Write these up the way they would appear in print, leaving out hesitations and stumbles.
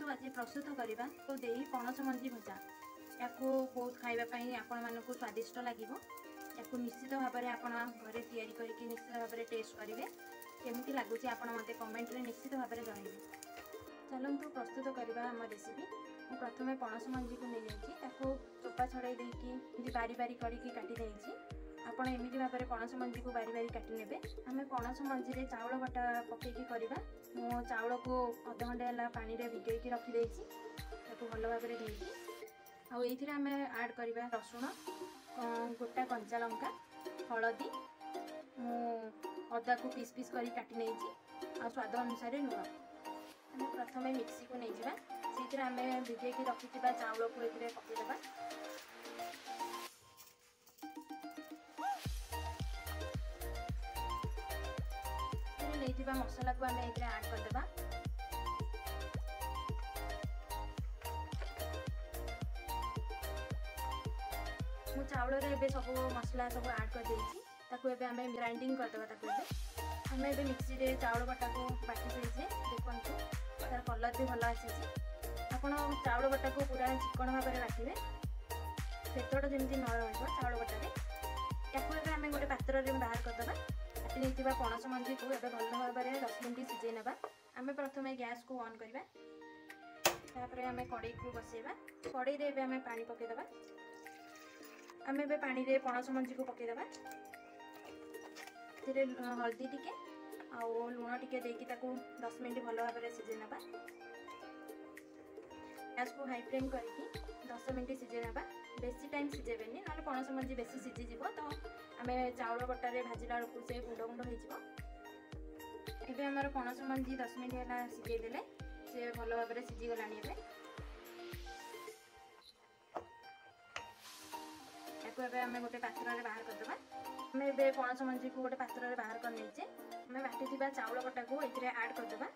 आज प्रस्तुत करवा तो देई पणस मंजी भजा या बहुत खावाई आपण मानक स्वादिष्ट लगे या निश्चित भाव में आप घरे तैयारी करके निश्चित भाव में टेस्ट करेंगे केमती लगुच आप मत कमेंट में निश्चित भाव में जनइबे। चलतु प्रस्तुत करवा आम रेसिपी। मैं प्रथम पणस मंजी को नहीं जाइए चोपा छड़ाई देकी बारी बारी करके काटी देती आपण एमती भाव में पणस मंजी को बारी बारी काटी ने। आम पणस मंजी चाउल बटा पकईकी करवा। मो चाउल को अध घंटे है पानी में भिगैकी रखिदे भल भाव में धोई आउ आम आड करवा रसुण गोटा कंचा लंका हलदी अदा को पीस पीस कर काटी नहीं स्वाद अनुसार लुण आम प्रथम मिक्सी को नहीं जावा से आम भिगैकी रखि चाउल को पकईदेवा। नहीं मसला को आम ये आड करदेवा। मु चाउल रे सब मसला सब आड कर देती आम ग्राइंडिंग करदेवा। आम ए मिक्सी रे चाउल बटा को बाटी देजे देखु तार कलर भी भल आसी। आपड़ चाउल बटा को पूरा चिकन भाव में बाटे पेतटा जमी न चाउल बटारे या आम गोटे पात्र में बाहर करदेवा। काटी नहीं पणस मंजी को भल भाव में 10 मिनट सिझे ना। आम प्रथम गैस को ऑन करवा तापर आम कड़ई को बसैवा। कड़ई रे आम पानी पकईदेवा। आम ए पानी रे पणस मंजी को पकईदेवा। हल्दी टिके आउ लुण टिके देकी 10 मिनट भल भाव में सिझे ना। गैस को हाई फ्लेम करके 10 मिनट सिझे ना। बेसी टाइम सिझेबेनी ना पणस मंजी बेसी सिझीज तो आम चाउल बटारे भाजिला बेलू से गुंड गुंड हो। आमर पणस मंजी 10 मिनट है सिझेदेले से भल भाव में सिझीगला। आम गोटे पात्र में बाहर करदेवा। आम ए पणस मंजी को गोटे पात्र में बाहर कर नहीं आम बाटी चाउल बटा को ये आड करदेवा।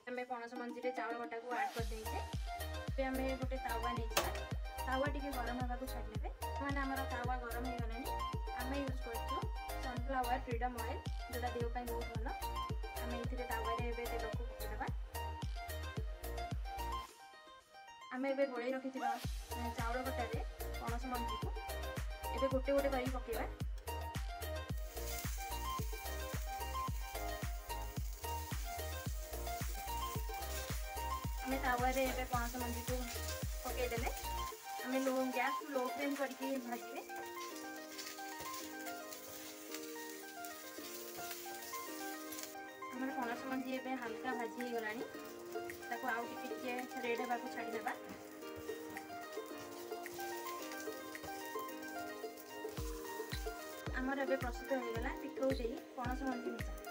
आम पणस मंजी चाउल बटा को आड कर देचे आम गोटे तावा नहीं तावा टी गरम होगा को छाड़ी ने मैंने आम तावा गरम हो गला। आम यूज कर सनफ्लावर फ्रीडम ऑयल जोटा देहपाई बहुत भल। आम ये तावा तेल को पकईदेवा। आम ए गोल रखी चाउल बटारे पणस मंजी को ए गोटे गोटे कर पकईवा। आम तावा पणस मंजी को पकईदेले आम गैस को लो फ्लेम करके भाजिए। आम पणस मंजी ए हल्का भाजी हो गला आउ टिके रेड होगा छाड़ीदेवा। आमर ए प्रस्तुत हो गला पिठौ दे पणस मंजी भजा।